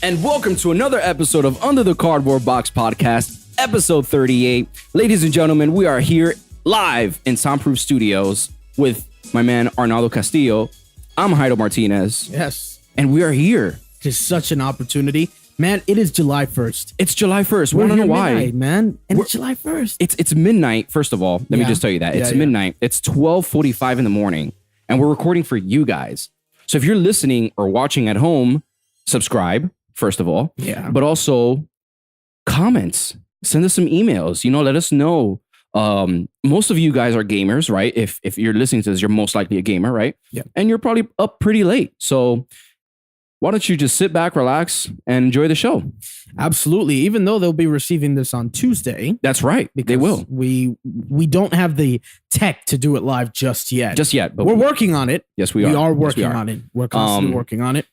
And welcome to another episode of Under the Cardboard Box Podcast, episode 38. Ladies and gentlemen, we are here live in Soundproof Studios with my man Arnaldo Castillo. I'm Heido Martinez. Yes. And we are here. Just such an opportunity. Man, it is July 1st. It's July 1st. We don't know why. Midnight, man. And it's July 1st. It's midnight, first of all. Let me just tell you that. It's midnight. It's 12:45 in the morning. And we're recording for you guys. So if you're listening or watching at home, subscribe. First of all, but also comments, send us some emails, let us know. Most of you guys are gamers, right? If you're listening to this, you're most likely a gamer, right? Yeah. And you're probably up pretty late. So why don't you just sit back, relax, and enjoy the show? Absolutely. Even though they'll be receiving this on Tuesday. That's right. They will. We don't have the tech to do it live just yet. But we're working on it. Yes, we are. We are working on it. We're constantly working on it.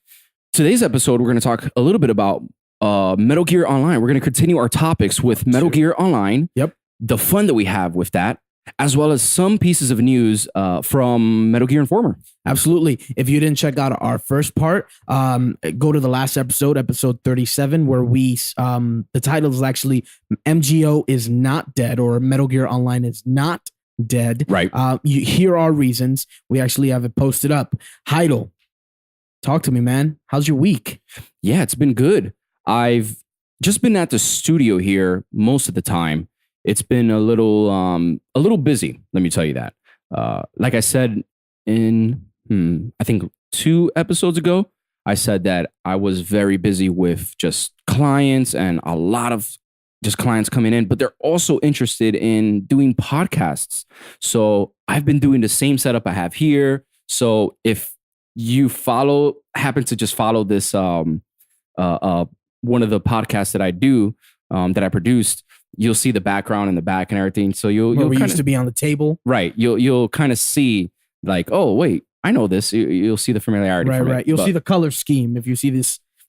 Today's episode, we're going to talk a little bit about Metal Gear Online. We're going to continue our topics with Metal Gear Online. Yep. The fun that we have with that, as well as some pieces of news from Metal Gear Informer. Absolutely. If you didn't check out our first part, go to the last episode 37, where the title is actually MGO is not dead, or Metal Gear Online is not dead. Right. Here are reasons. We actually have it posted up. Heidel. Talk to me, man. How's your week? Yeah, it's been good. I've just been at the studio here most of the time. It's been a little busy. Let me tell you that. Like I said in, I think 2 episodes ago, I said that I was very busy with just clients and a lot of just clients coming in, but they're also interested in doing podcasts. So I've been doing the same setup I have here. So if you happen to just follow this one of the podcasts that I do, that I produced, you'll see the background in the back and everything. So you'll used to be on the table, right? You'll kind of see like, oh wait, I know this. You'll see the familiarity, right? You'll see the color scheme if you see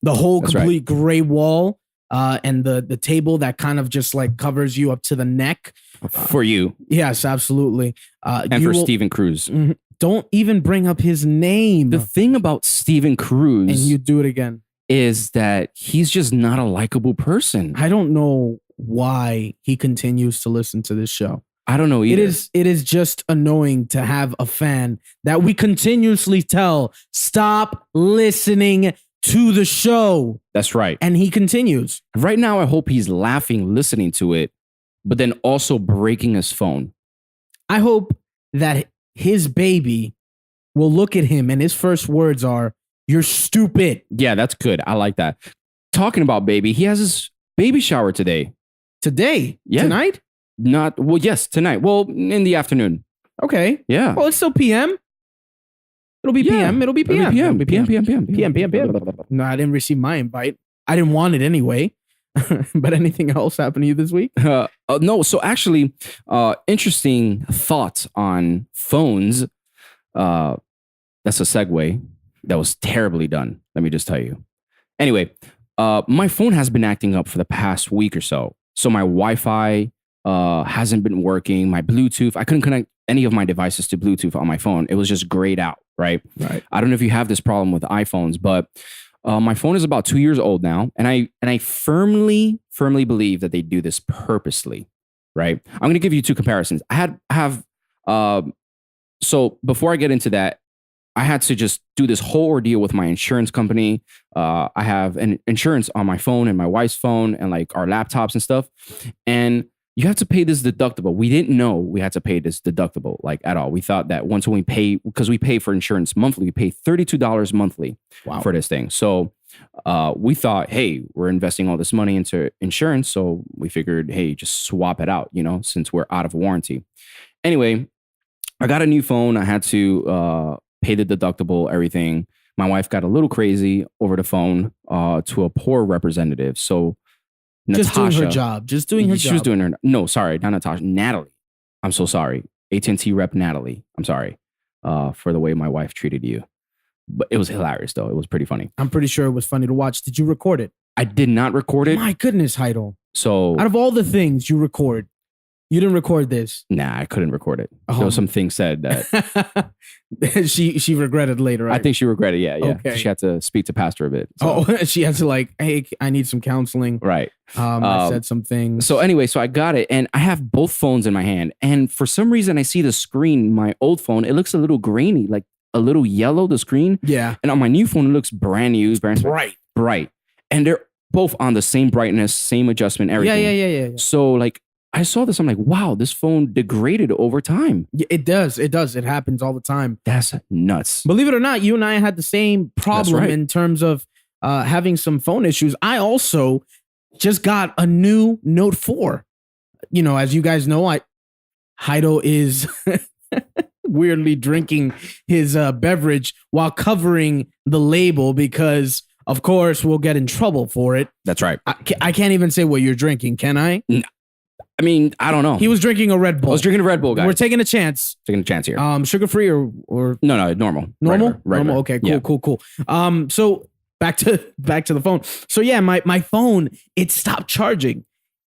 the whole complete gray wall, and the table that kind of just like covers you up to the neck. For you, yes, absolutely, and for Steven Cruz. Mm-hmm. Don't even bring up his name. The thing about Steven Cruz, and you do it again, is that he's just not a likable person. I don't know why he continues to listen to this show. I don't know either. It is just annoying to have a fan that we continuously tell, stop listening to the show. That's right. And he continues. Right now, I hope he's laughing, listening to it, but then also breaking his phone. I hope that his baby will look at him and his first words are, "You're stupid." Yeah, that's good. I like that. Talking about baby, he has his baby shower today. Today? Yeah. Tonight? Yes, tonight. Well, in the afternoon. Okay. Yeah. Well, it's still PM. It'll be PM. It'll be PM. PM. No, I didn't receive my invite. I didn't want it anyway. But anything else happened to you this week? No. So actually, interesting thoughts on phones. That's a segue. That was terribly done. Let me just tell you. Anyway, my phone has been acting up for the past week or so. So my Wi-Fi hasn't been working. My Bluetooth, I couldn't connect any of my devices to Bluetooth on my phone. It was just grayed out, right? Right. I don't know if you have this problem with iPhones, but my phone is about 2 years old now, and I firmly believe that they do this purposely, right? I'm going to give you 2 comparisons. So before I get into that, I had to just do this whole ordeal with my insurance company. I have an insurance on my phone and my wife's phone and like our laptops and stuff. And you have to pay this deductible. We didn't know we had to pay this deductible like at all. We thought that once when we pay, because we pay for insurance monthly, we pay $32 monthly for this thing. So we thought, hey, we're investing all this money into insurance. So we figured, hey, just swap it out, since we're out of warranty. Anyway, I got a new phone. I had to pay the deductible, everything. My wife got a little crazy over the phone to a poor representative. So Natasha, doing her job. She was doing her. No, sorry, not Natasha. Natalie. I'm so sorry. AT&T rep Natalie. I'm sorry for the way my wife treated you. But it was hilarious, though. It was pretty funny. I'm pretty sure it was funny to watch. Did you record it? I did not record it. My goodness, Heidel. So out of all the things you record, You didn't record this. Nah, I couldn't record it. There was some things said that she regretted later, right? I think she regretted. Yeah. Okay. She had to speak to pastor a bit. So. Oh, she had to like, hey, I need some counseling. Right. I said some things. So anyway, so I got it, and I have both phones in my hand, and for some reason, I see the screen. My old phone, it looks a little grainy, like a little yellow. The screen. Yeah. And on my new phone, it looks brand new, bright, and they're both on the same brightness, same adjustment, everything. Yeah. So like, I saw this. I'm like, wow, this phone degraded over time. Yeah, it does. It happens all the time. That's nuts. Believe it or not, you and I had the same problem right. in terms of having some phone issues. I also just got a new Note 4. You know, as you guys know, Heido is weirdly drinking his beverage while covering the label because, of course, we'll get in trouble for it. That's right. I can't even say what you're drinking, can I? I mean, I don't know. He was drinking a Red Bull. I was drinking a Red Bull, guys. We're taking a chance. Taking a chance here. Sugar free or no, normal. Normal? Regular. Normal. Okay, cool. So back to the phone. So yeah, my phone, it stopped charging.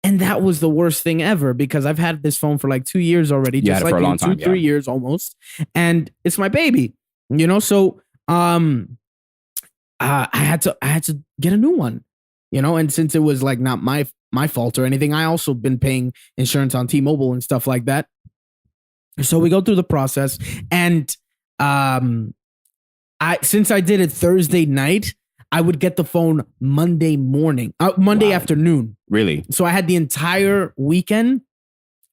And that was the worst thing ever because I've had this phone for like 2 years already. You just had it like for a long time, 3 years almost. And it's my baby. You know, so I had to get a new one. You know, and since it was like not my fault or anything, I also been paying insurance on T-Mobile and stuff like that. So we go through the process, and since I did it Thursday night, I would get the phone Monday morning, Monday afternoon. Really? So I had the entire weekend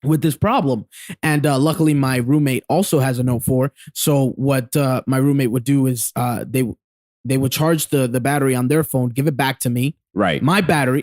with this problem, and luckily my roommate also has a Note 4. So what my roommate would do is they would charge the battery on their phone, give it back to me. Right.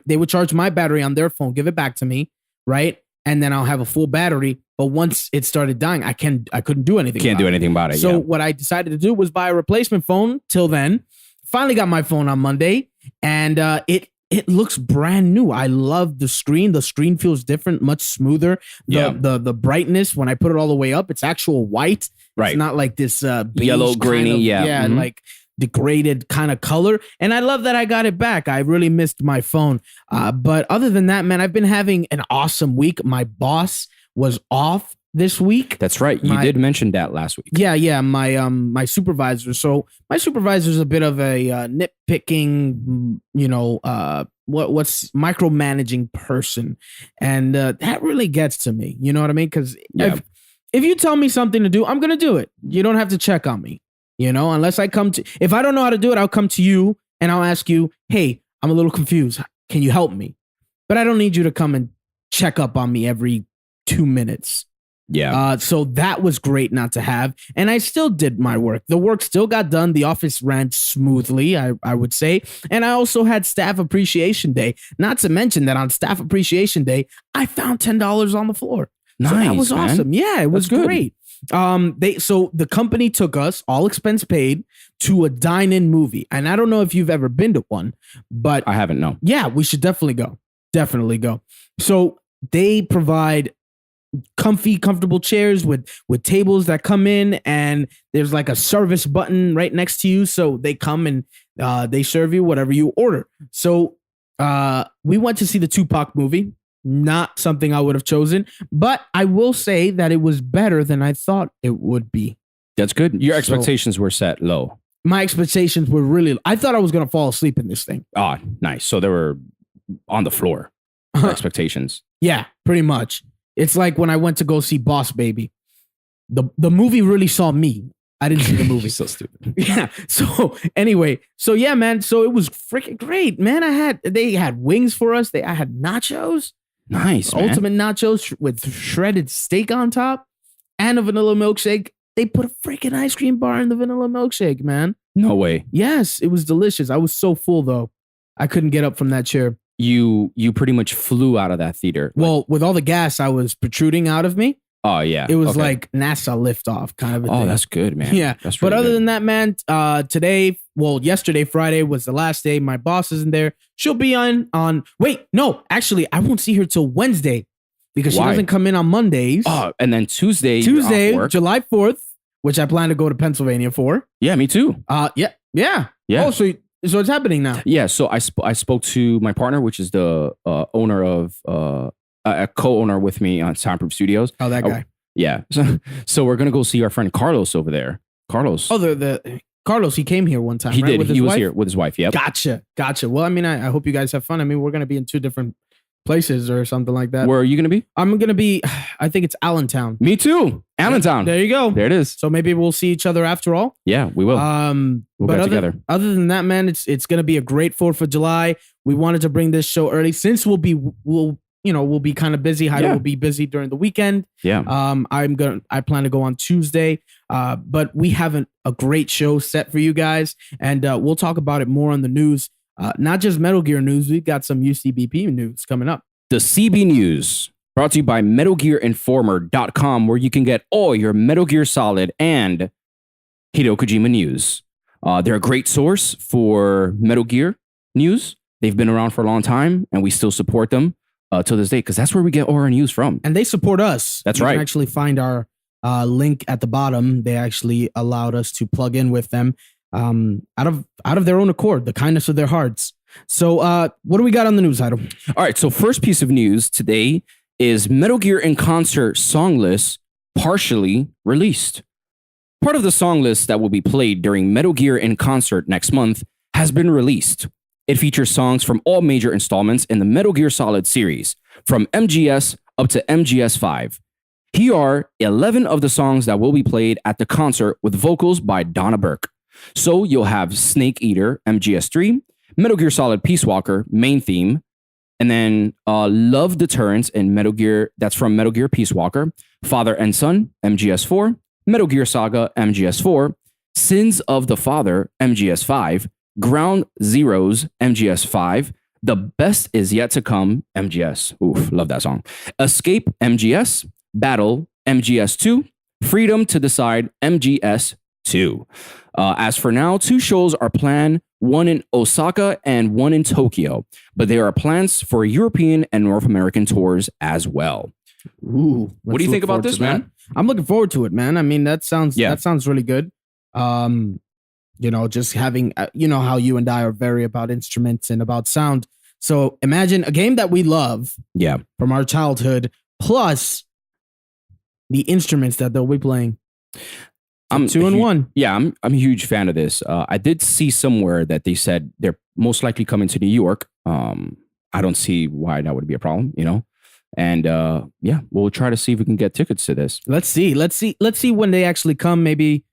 They would charge my battery on their phone, give it back to me. Right. And then I'll have a full battery. But once it started dying, I couldn't do anything. Can't do anything about it. So what I decided to do was buy a replacement phone. Till then, finally got my phone on Monday, and it looks brand new. I love the screen. The screen feels different, much smoother. The brightness, when I put it all the way up, it's actual white. Right. It's not like this yellow, grainy, like degraded kind of color. And I love that I got it back. I really missed my phone. But other than that, man, I've been having an awesome week. My boss was off this week. That's right. You did mention that last week. Yeah. My supervisor. So my supervisor's a bit of a nitpicking, what's micromanaging person. And that really gets to me. You know what I mean? Because if you tell me something to do, I'm going to do it. You don't have to check on me. You know, unless if I don't know how to do it, I'll come to you and I'll ask you, hey, I'm a little confused. Can you help me? But I don't need you to come and check up on me every 2 minutes. Yeah. So that was great not to have. And I still did my work. The work still got done. The office ran smoothly, I would say. And I also had Staff Appreciation Day. Not to mention that on Staff Appreciation Day, I found $10 on the floor. Nice, so that was man. awesome. Yeah, it was great. So the company took us, all expense paid, to a dine-in movie. And I don't know if you've ever been to one, but I haven't, no. Yeah, we should definitely go. So they provide comfortable chairs with tables that come in, and there's like a service button right next to you. So they come and they serve you whatever you order. So we went to see the Tupac movie. Not something I would have chosen, but I will say that it was better than I thought it would be. That's good. Your expectations were set low. My expectations were really, I thought I was going to fall asleep in this thing. Oh, nice. So they were on the floor. Expectations. Yeah, pretty much. It's like when I went to go see Boss Baby. The movie really saw me. I didn't see the movie. So stupid. Yeah. So anyway, yeah, man. So it was freaking great, man. They had wings for us. I had nachos. Nice, man. Ultimate nachos with shredded steak on top and a vanilla milkshake. They put a freaking ice cream bar in the vanilla milkshake, man. No way. Yes, it was delicious. I was so full though. I couldn't get up from that chair. You pretty much flew out of that theater. Well, with all the gas I was protruding out of me. Oh yeah. It was like NASA liftoff kind of a thing. Oh, that's good, man. Yeah. That's really but other good. than that, man, yesterday, Friday was the last day. My boss isn't there. She'll be actually, I won't see her till Wednesday because she doesn't come in on Mondays. Oh, and then Tuesday, July 4th, which I plan to go to Pennsylvania for. Yeah, me too. Yeah. Oh, so it's happening now. Yeah. So I spoke to my partner, which is the owner of a co-owner with me on Soundproof Studios. Oh, that guy. Yeah. So we're gonna go see our friend Carlos over there. Carlos. Oh, the Carlos. He came here one time. He right? did. With his He was wife? here with his wife. Yep. Gotcha. Well, I mean, I hope you guys have fun. I mean, we're gonna be in 2 different places or something like that. Where are you gonna be? I'm gonna be. I think it's Allentown. Me too. Allentown. There you go. There it is. So maybe we'll see each other after all. Yeah, we will. We'll but get together. other than that, man, it's gonna be a great 4th of July. We wanted to bring this show early since we'll be kind of busy. Heido will be busy during the weekend. Yeah. I plan to go on Tuesday. But we have a great show set for you guys, and we'll talk about it more on the news. Not just Metal Gear news. We've got some U.C.B.P news coming up. The CB News, brought to you by MetalGearInformer.com, where you can get all your Metal Gear Solid and Hideo Kojima news. They're a great source for Metal Gear news. They've been around for a long time, and we still support them till this day, because that's where we get all our news from. And they support us. That's you right. You can actually find our link at the bottom. They actually allowed us to plug in with them out of their own accord, the kindness of their hearts. So what do we got on the news, Heido? All right, so first piece of news today is Metal Gear in Concert song list partially released. Part of the song list that will be played during Metal Gear in Concert next month has been released. It features songs from all major installments in the Metal Gear Solid series, from MGS up to MGS5. Here are 11 of the songs that will be played at the concert with vocals by Donna Burke. So you'll have Snake Eater, MGS3, Metal Gear Solid Peace Walker, main theme, and then Love Deterrence in Metal Gear, that's from Metal Gear Peace Walker, Father and Son, MGS4, Metal Gear Saga, MGS4, Sins of the Father, MGS5, Ground Zeroes, MGS5, The Best Is Yet to Come, MGS. Oof, love that song. Escape, MGS, Battle, MGS2, Freedom to Decide, MGS2. As for now, 2 shows are planned, one in Osaka and one in Tokyo, but there are plans for European and North American tours as well. Ooh, what do you think about this, man? I'm looking forward to it, man. I mean, that sounds really good. Just having, how you and I are very about instruments and about sound. So imagine a game that we love, from our childhood, plus the instruments that they'll be playing. I'm 2 in 1. Yeah, I'm a huge fan of this. I did see somewhere that they said they're most likely coming to New York. I don't see why that would be a problem, And we'll try to see if we can get tickets to this. Let's see when they actually come. Maybe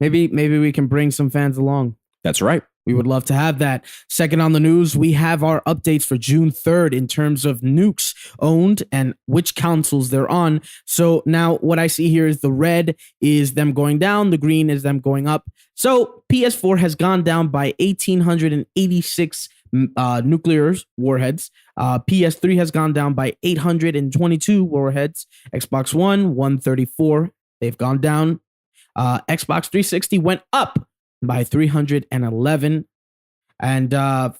we can bring some fans along. That's right. We would love to have that. Second on the news, we have our updates for June 3rd in terms of nukes owned and which consoles they're on. So now what I see here is the red is them going down, the green is them going up. So PS4 has gone down by 1,886 nuclear warheads. PS3 has gone down by 822 warheads. Xbox One, 134. They've gone down. Xbox 360 went up by 311. And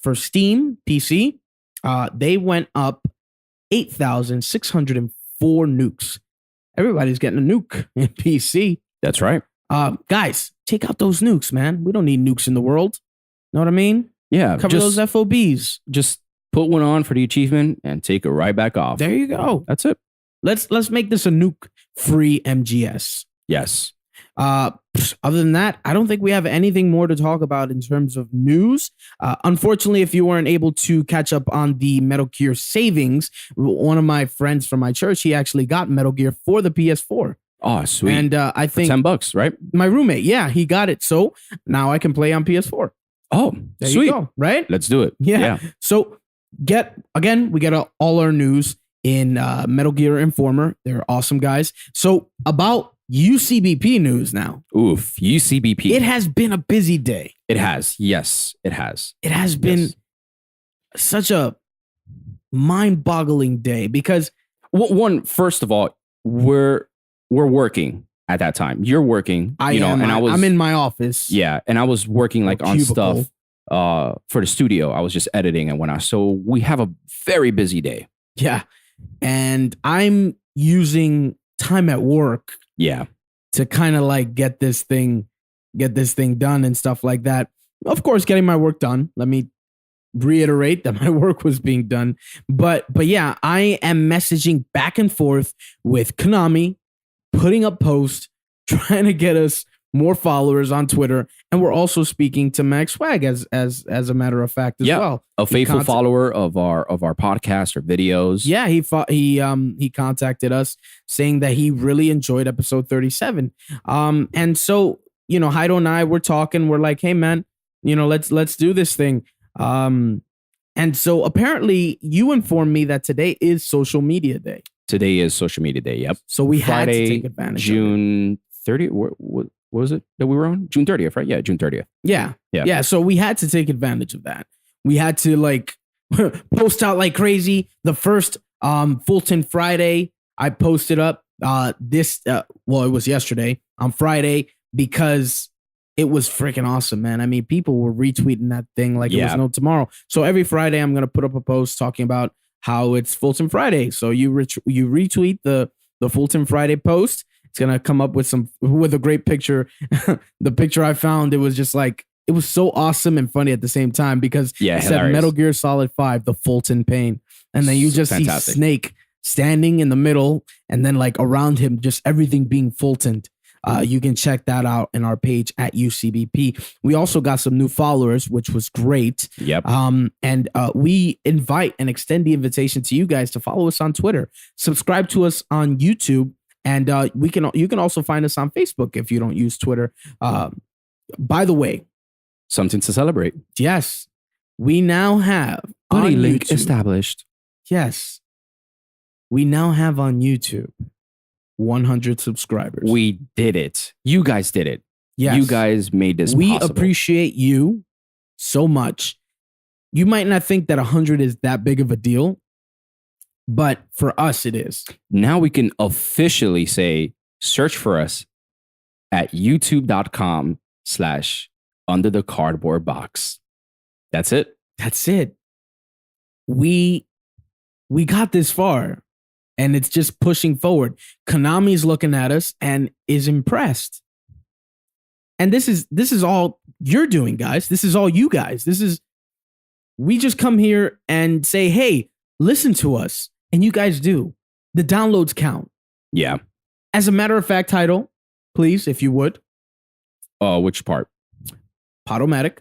for Steam PC, they went up 8,604 nukes. Everybody's getting a nuke in PC. That's right. Guys, take out those nukes, man. We don't need nukes in the world. Know what I mean? Yeah. Cover those FOBs. Just put one on for the achievement and take it right back off. There you go. That's it. Let's make this a nuke-free MGS. Yes. Other than that, I don't think we have anything more to talk about in terms of news. Unfortunately, if you weren't able to catch up on the Metal Gear savings, one of my friends from my church, he actually got Metal Gear for the PS4. Oh, sweet. And I think $10, right? My roommate, he got it. So now I can play on PS4. Oh, there sweet. You go, right? Let's do it. Yeah. So we get all our news in Metal Gear Informer. They're awesome guys. So about U.C.B.P news now. Oof, U.C.B.P. It has been a busy day. It has. Yes, it has. It has been such a mind-boggling day because first of all, we're working at that time. You're working, I'm in my office. Yeah, and I was working like on stuff for the studio. I was just editing and whatnot. So we have a very busy day. Yeah. And I'm using time at work to kind of like get this thing done and stuff like that. Of course, getting my work done. Let me reiterate that my work was being done. But yeah, I am messaging back and forth with Konami, putting up posts, trying to get us more followers on Twitter, and we're also speaking to Max Swag as a matter of fact as well. A faithful follower of our podcast or videos. Yeah, he contacted us saying that he really enjoyed episode 37. And so, you know, Heido and I were talking, we're like, hey man, you know, let's do this thing. And so apparently you informed me that today is social media day. Today is social media day. Yep. So we Friday, had to take advantage June 30th. What was it that we were on? June 30th, right? Yeah, June 30th. Yeah. So we had to take advantage of that. We had to like post out like crazy. The first Fulton Friday, I posted up it was yesterday on Friday because it was freaking awesome, man. I mean, people were retweeting that thing like it was no tomorrow. So every Friday, I'm gonna put up a post talking about how it's Fulton Friday. So you retweet the Fulton Friday post. It's gonna come up with a great picture. The picture I found, it was just like, it was so awesome and funny at the same time because it said Metal Gear Solid 5, the Fulton Pain, and then you just see Snake standing in the middle, and then like around him, just everything being Fultoned. You can check that out in our page at U.C.B.P. We also got some new followers, which was great. Yep. And we invite and extend the invitation to you guys to follow us on Twitter, subscribe to us on YouTube, and you can also find us on Facebook if you don't use Twitter. By the way, something to celebrate. Yes, we now have Buddy link YouTube, established. Yes, we now have on YouTube 100 subscribers. We did it. You guys did it. Yes. You guys made this We possible. appreciate you so much. You might not think that 100 is that big of a deal, but for us, it is. Now we can officially say, search for us at youtube.com/under the cardboard box. That's it. That's it. We got this far. And it's just pushing forward. Konami's looking at us and is impressed. And this is all you're doing, guys. This is all you guys. We just come here and say, hey, listen to us. And you guys do. The downloads count. Yeah. As a matter of fact, title, please, if you would. Which part? Podomatic.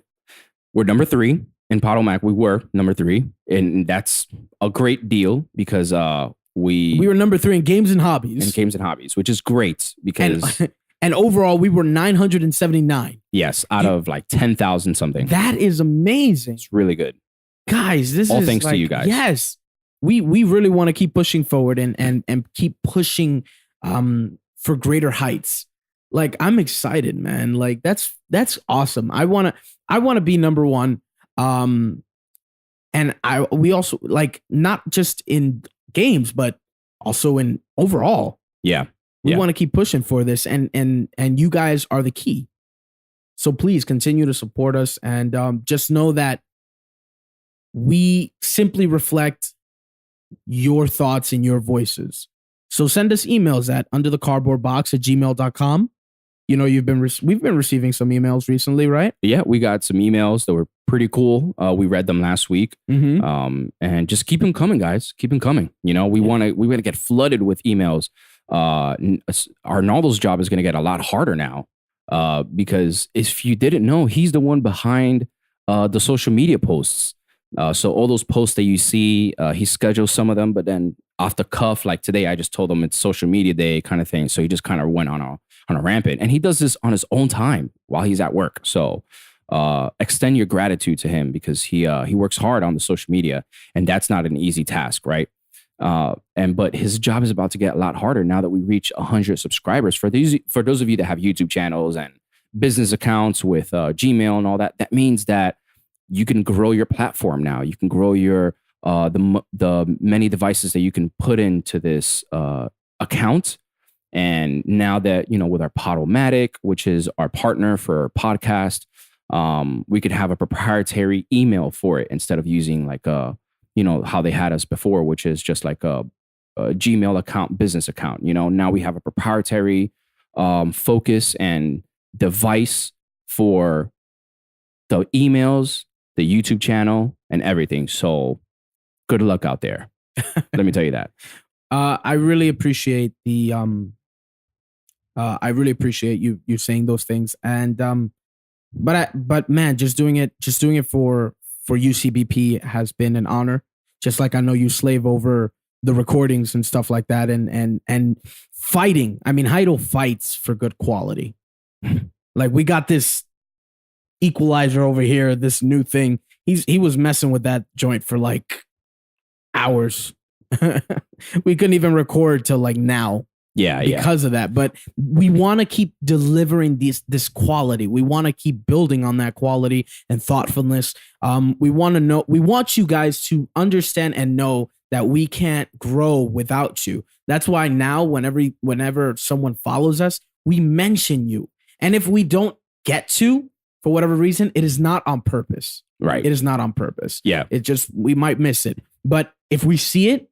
We're number 3 in Podomatic. We were number 3. And that's a great deal because we were number 3 in games and hobbies. Which is great because and overall we were 979. Yes, out of like 10,000 something. That is amazing. It's really good. Guys, this all is thanks like, to you guys. Yes. We really want to keep pushing forward and keep pushing for greater heights. Like I'm excited, man. Like that's awesome. I want to be number 1. And we also like not just in games, but also in overall. Yeah. We want to keep pushing for this and you guys are the key. So please continue to support us and just know that we simply reflect your thoughts and your voices. So send us emails at underthecardboardbox@gmail.com. You know, we've been receiving some emails recently, right? Yeah, we got some emails that were pretty cool. We read them last week. Mm-hmm. And just keep them coming, guys. Keep them coming. You know, we want to get flooded with emails. Arnaldo's job is going to get a lot harder now. Because if you didn't know, he's the one behind the social media posts. So all those posts that you see, he schedules some of them, but then off the cuff, like today, I just told him it's social media day kind of thing. So he just kind of went on a rampant, and he does this on his own time while he's at work. So extend your gratitude to him because he works hard on the social media, and that's not an easy task, right? But his job is about to get a lot harder now that we reach 100 subscribers. For those of you that have YouTube channels and business accounts with Gmail and all that, that means that you can grow your platform now. You can grow your the many devices that you can put into this account. And now that, you know, with our Podomatic, which is our partner for podcast, we could have a proprietary email for it instead of using like you know, how they had us before, which is just like a Gmail account, business account. You know, now we have a proprietary focus and device for the emails the YouTube channel, and everything. So good luck out there. Let me tell you that. I really appreciate the I really appreciate you saying those things. And but man, just doing it for U.C.B.P has been an honor. Just like I know you slave over the recordings and stuff like that, and fighting. I mean, Heidel fights for good quality. Like, we got this equalizer over here, this new thing. He was messing with that joint for like hours. We couldn't even record till like now. Because of that. But we want to keep delivering this quality. We want to keep building on that quality and thoughtfulness. We want you guys to understand and know that we can't grow without you. That's why now, whenever someone follows us, we mention you. And if we don't get to, for whatever reason, it is not on purpose. Right. It is not on purpose. Yeah. It just, we might miss it. But if we see it,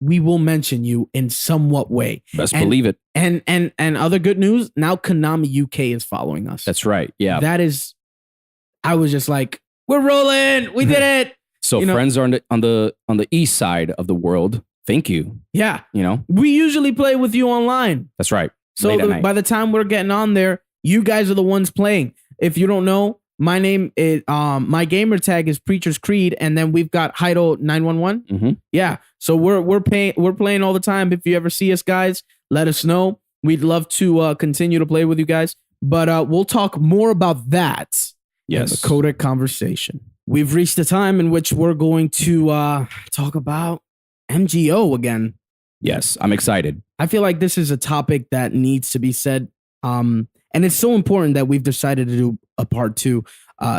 we will mention you in somewhat way. Best believe it. And other good news, now Konami UK is following us. That's right. Yeah. That is, I was just like, we're rolling. We did it. So friends are on the east side of the world. Thank you. Yeah. You know, we usually play with you online. That's right. So by the time we're getting on there, you guys are the ones playing. If you don't know, my name is my gamer tag is Preacher's Creed, and then we've got Heidel 911. Mm-hmm. Yeah. So we're playing all the time. If you ever see us, guys, let us know. We'd love to continue to play with you guys. But we'll talk more about that. Yes. In the Codec conversation. We've reached the time in which we're going to talk about MGO again. Yes, I'm excited. I feel like this is a topic that needs to be said. And it's so important that we've decided to do a part 2.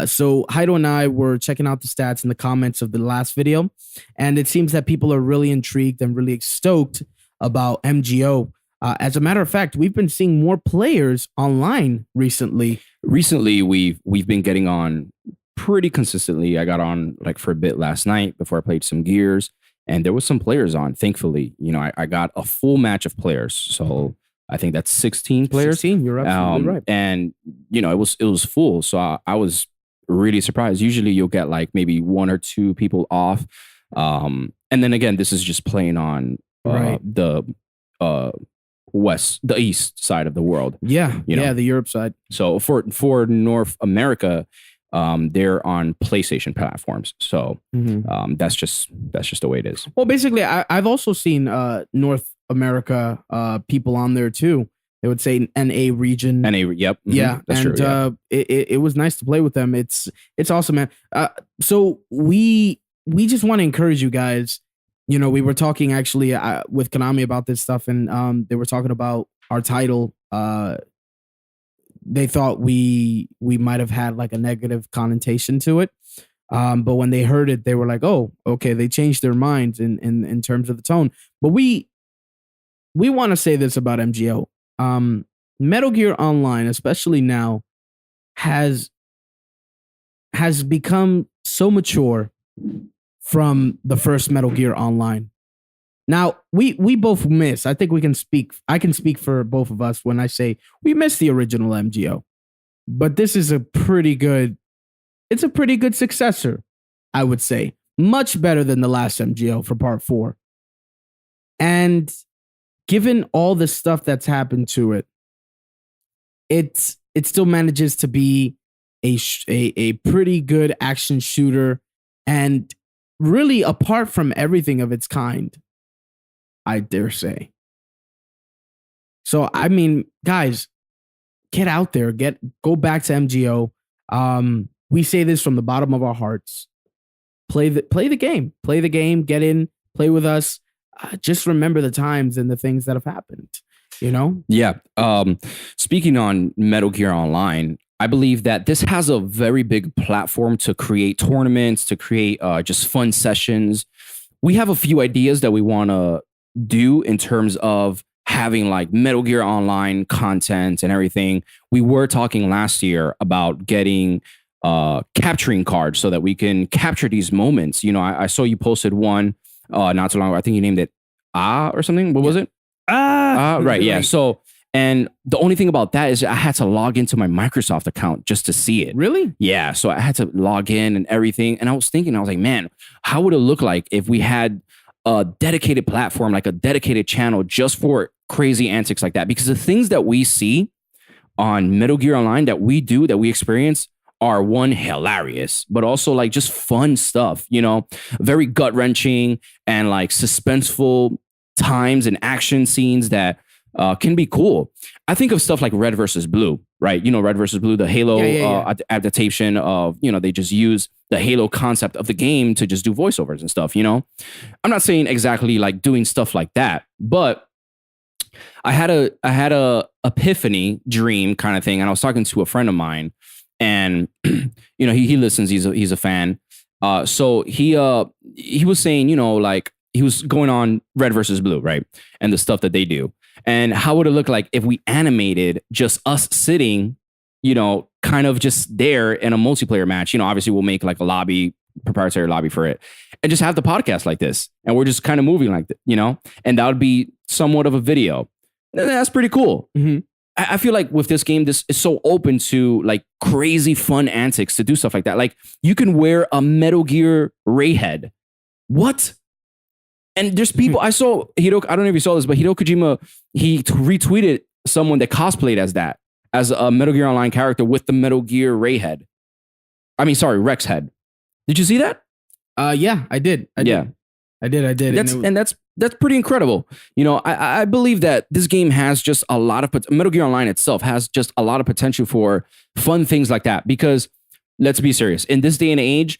So Heidel and I were checking out the stats in the comments of the last video, and it seems that people are really intrigued and really stoked about MGO. As a matter of fact, we've been seeing more players online recently. Recently, we've been getting on pretty consistently. I got on like for a bit last night before I played some Gears, and there was some players on. Thankfully, you know, I got a full match of players. So I think that's 16 players. 16, you're absolutely right. And you know, it was full. So I was really surprised. Usually you'll get like maybe 1 or 2 people off. And then again, this is just playing on the east side of the world. Yeah. You know? Yeah, the Europe side. So for North America, they're on PlayStation platforms. So that's just the way it is. Well, basically, I've also seen North America people on there too. They would say NA region. NA, yep. Mm-hmm. Yeah, that's and true. Yeah. It was nice to play with them. It's awesome, man. So we just want to encourage you guys. You know, we were talking actually with Konami about this stuff, and they were talking about our title. They thought we might have had like a negative connotation to it. But when they heard it, they were like, oh, okay, they changed their minds in terms of the tone. But we want to say this about MGO. Metal Gear Online, especially now, has become so mature from the first Metal Gear Online. Now, we both miss. I think I can speak for both of us when I say we miss the original MGO. But this is a pretty good successor, I would say. Much better than the last MGO for part 4. And given all the stuff that's happened to it, it still manages to be a pretty good action shooter, and really, apart from everything of its kind, I dare say. So, I mean, guys, get out there, go back to MGO. We say this from the bottom of our hearts. Play the game, get in, play with us. Just remember the times and the things that have happened, you know? Yeah. Speaking on Metal Gear Online, I believe that this has a very big platform to create tournaments, to create just fun sessions. We have a few ideas that we want to do in terms of having like Metal Gear Online content and everything. We were talking last year about getting capturing cards so that we can capture these moments. You know, I saw you posted one not too long ago. I think you named it or something. What was it? Right. Yeah. So And the only thing about that is I had to log into my Microsoft account just to see it. Really? Yeah. So I had to log in and everything. And I was like, man, how would it look like if we had a dedicated platform, like a dedicated channel just for crazy antics like that? Because the things that we see on Metal Gear Online that we experience are one hilarious, but also like just fun stuff, very gut wrenching and like suspenseful times and action scenes that can be cool. I think of stuff like Red versus Blue, right? Red versus Blue, the Halo adaptation of, they just use the Halo concept of the game to just do voiceovers and stuff, I'm not saying exactly like doing stuff like that, but I had a epiphany dream kind of thing. And I was talking to a friend of mine and, he listens, he's a fan. So he was saying, like he was going on Red versus Blue, right? And the stuff that they do. And how would it look like if we animated just us sitting, kind of just there in a multiplayer match? Obviously we'll make like a proprietary lobby for it and just have the podcast like this. And we're just kind of moving like that, and that would be somewhat of a video. That's pretty cool. Mm-hmm. I feel like with this game, this is so open to like crazy fun antics to do stuff like that. Like you can wear a Metal Gear Ray head. What? And there's people I saw Hideo. I don't know if you saw this, but Hideo Kojima, he retweeted someone that cosplayed as that, as a Metal Gear Online character with the Metal Gear Ray head. Rex head. Did you see that? Yeah, I did. I did. That's pretty incredible. I believe that this game has just a lot of Metal Gear Online itself has just a lot of potential for fun things like that. Because let's be serious, in this day and age,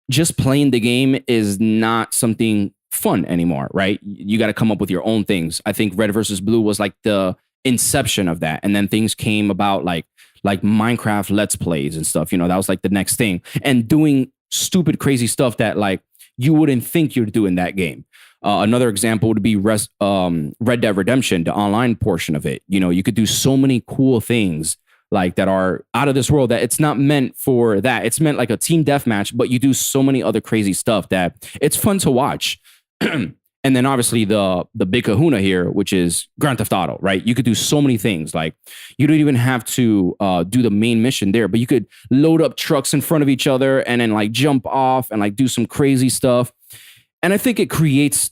just playing the game is not something fun anymore, right? You got to come up with your own things. I think Red versus Blue was like the inception of that, and then things came about like Minecraft Let's Plays and stuff. That was like the next thing, and doing stupid, crazy stuff that like you wouldn't think you'd do in that game. Another example would be Red Dead Redemption, the online portion of it. You could do so many cool things like that are out of this world that it's not meant for that. It's meant like a team deathmatch, but you do so many other crazy stuff that it's fun to watch. And then obviously the big kahuna here, which is Grand Theft Auto, right? You could do so many things. Like you don't even have to do the main mission there, but you could load up trucks in front of each other and then like jump off and like do some crazy stuff. And I think it creates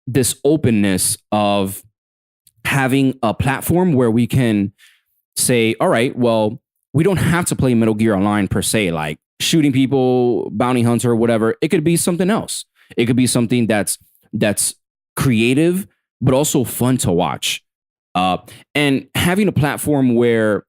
this openness of having a platform where we can say, all right, well, we don't have to play Metal Gear Online per se, like shooting people, bounty hunter, whatever. It could be something else. It could be something that's creative, but also fun to watch. And having a platform where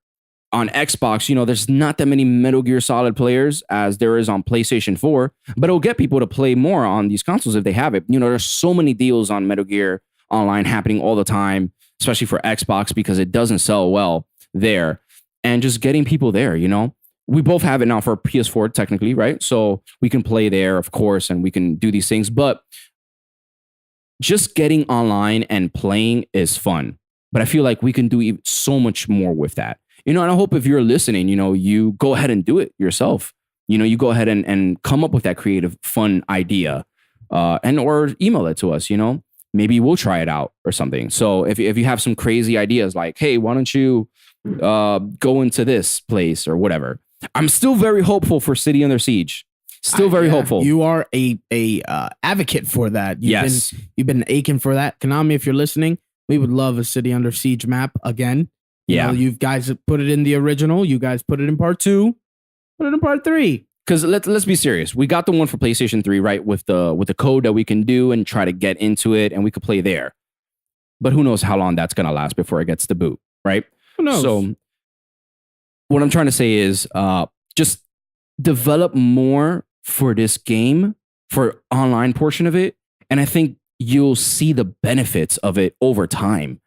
on Xbox, there's not that many Metal Gear Solid players as there is on PlayStation 4, but it'll get people to play more on these consoles if they have it. There's so many deals on Metal Gear Online happening all the time, especially for Xbox, because it doesn't sell well there. And just getting people there, we both have it now for PS4 technically, right? So we can play there, of course, and we can do these things, but just getting online and playing is fun. But I feel like we can do so much more with that. And I hope if you're listening, you go ahead and do it yourself. You go ahead and come up with that creative, fun idea and or email it to us, maybe we'll try it out or something. So if you have some crazy ideas like, hey, why don't you go into this place or whatever. I'm still very hopeful for City Under Siege. Still very hopeful. You are a advocate for that. You've been aching for that. Konami, if you're listening, we would love a City Under Siege map again. You guys put it in the original. You guys put it in part 2. Put it in part 3. Because let's be serious. We got the one for PlayStation 3, right? With the code that we can do and try to get into it, and we could play there. But who knows how long that's gonna last before it gets the boot, right? Who knows? So what I'm trying to say is just develop more for this game, for online portion of it. And I think you'll see the benefits of it over time.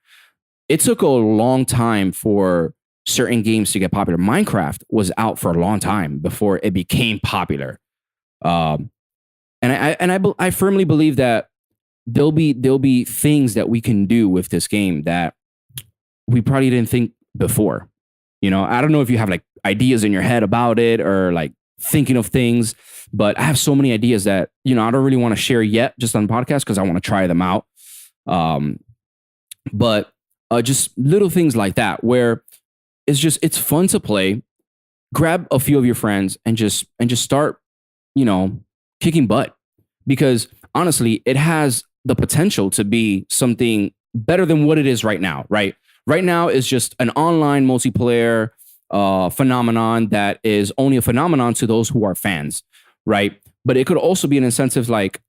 It took a long time for certain games to get popular. Minecraft was out for a long time before it became popular. And I firmly believe that there'll be things that we can do with this game that we probably didn't think before. I don't know if you have like ideas in your head about it or like thinking of things, but I have so many ideas that, I don't really want to share yet just on the podcast because I want to try them out. But just little things like that where it's fun to play. Grab a few of your friends and just start, you know, kicking butt, because honestly, it has the potential to be something better than what it is right now. Right now is just an online multiplayer phenomenon that is only a phenomenon to those who are fans, right? But it could also be an incentive like,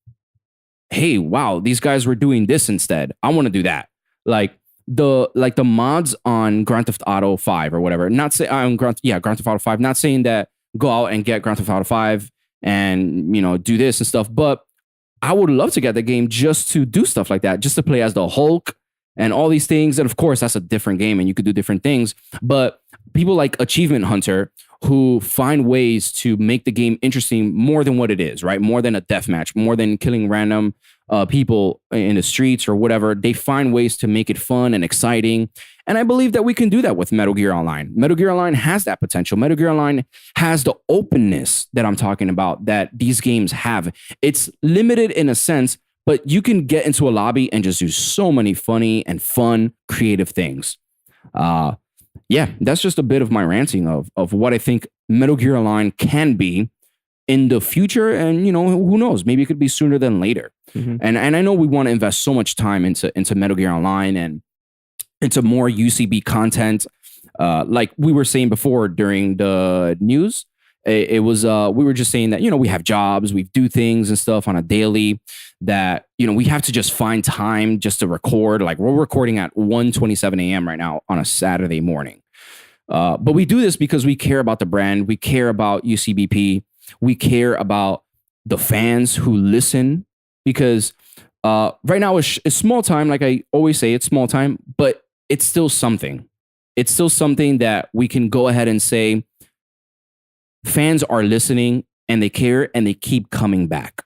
hey, wow, these guys were doing this instead. I want to do that. Like the mods on Grand Theft Auto 5 or whatever. Not say Grand Theft Auto 5. Not saying that go out and get Grand Theft Auto 5 and do this and stuff, but I would love to get the game just to do stuff like that, just to play as the Hulk and all these things. And of course, that's a different game and you could do different things. But people like Achievement Hunter who find ways to make the game interesting more than what it is, right? More than a deathmatch, more than killing random people in the streets or whatever. They find ways to make it fun and exciting. And I believe that we can do that with Metal Gear Online. Metal Gear Online has that potential. Metal Gear Online has the openness that I'm talking about that these games have. It's limited in a sense, but you can get into a lobby and just do so many funny and fun, creative things. Yeah, that's just a bit of my ranting of what I think Metal Gear Online can be in the future. And, who knows? Maybe it could be sooner than later. Mm-hmm. And I know we want to invest so much time into Metal Gear Online and into more UCB content. Like we were saying before during the news, it was we were just saying that, we have jobs, we do things and stuff on a daily that, we have to just find time just to record. Like we're recording at 1:27 a.m. right now on a Saturday morning. But we do this because we care about the brand. We care about U.C.B.P. We care about the fans who listen, because right now it's small time. Like I always say, it's small time, but it's still something. It's still something that we can go ahead and say fans are listening and they care and they keep coming back.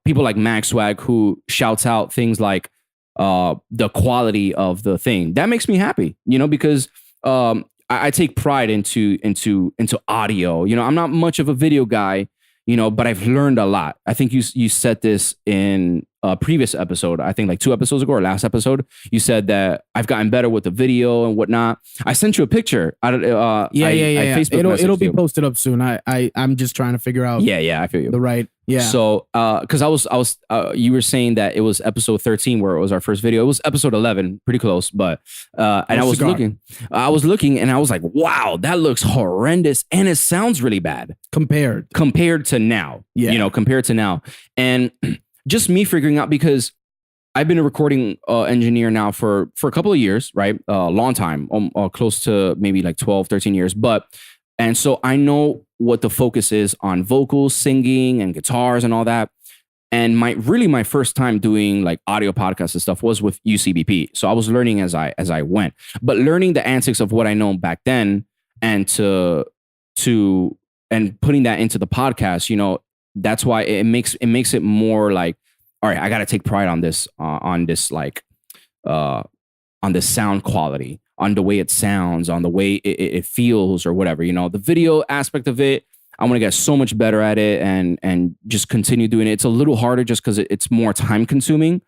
People like Maxwag who shouts out things like the quality of the thing. That makes me happy, because I take pride into audio. I'm not much of a video guy, but I've learned a lot. I think you said this in a previous episode. I think like 2 episodes ago or last episode, you said that I've gotten better with the video and whatnot. I sent you a picture. Facebook it'll be posted up soon. I'm just trying to figure out. Yeah, I feel you. The right. Yeah. So, because I was, you were saying that it was episode 13 where it was our first video. It was episode 11, pretty close, but and I was looking, and I was like, wow, that looks horrendous, and it sounds really bad compared to now. Yeah. Compared to now, and just me figuring out, because I've been a recording engineer now for a couple of years, right? A long time, close to maybe like 12, 13 years, and so I know what the focus is on vocals, singing, and guitars and all that. And my first time doing like audio podcasts and stuff was with U.C.B.P. So I was learning as I went, but learning the antics of what I know back then and and putting that into the podcast, that's why it makes it more like, all right, I got to take pride on this on this sound quality, on the way it sounds, on the way it feels or whatever, the video aspect of it. I want to get so much better at it and just continue doing it. It's a little harder just because it's more time consuming,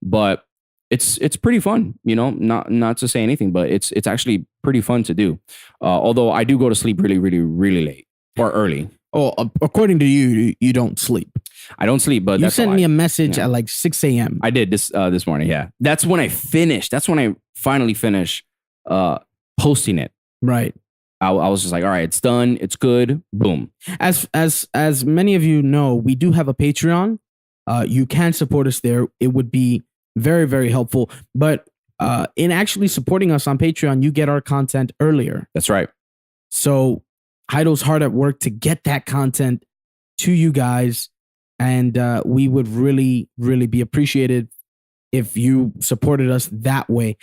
but it's pretty fun, not to say anything, but it's actually pretty fun to do. Although I do go to sleep really, really, really late or early. Oh, according to you, you don't sleep. I don't sleep, but you sent me a message at like 6 a.m. I did this morning. Yeah. That's when I finished. That's when I finally finished posting it. Right. I was just like, all right, it's done. It's good. Boom. As many of you know, we do have a Patreon. You can support us there. It would be very, very helpful. But in actually supporting us on Patreon, you get our content earlier. That's right. So Heido's hard at work to get that content to you guys. And we would really, really be appreciated if you supported us that way.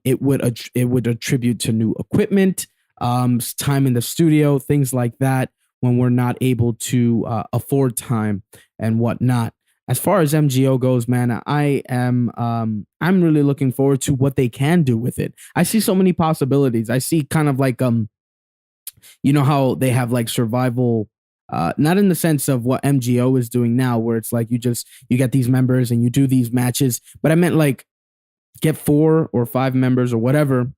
It would attribute to new equipment, time in the studio, things like that, when we're not able to afford time and whatnot. As far as MGO goes, man, I'm really looking forward to what they can do with it. I see so many possibilities. I see kind of like how they have like survival. Not in the sense of what MGO is doing now, where it's like you get these members and you do these matches, but I meant like get 4 or 5 members or whatever,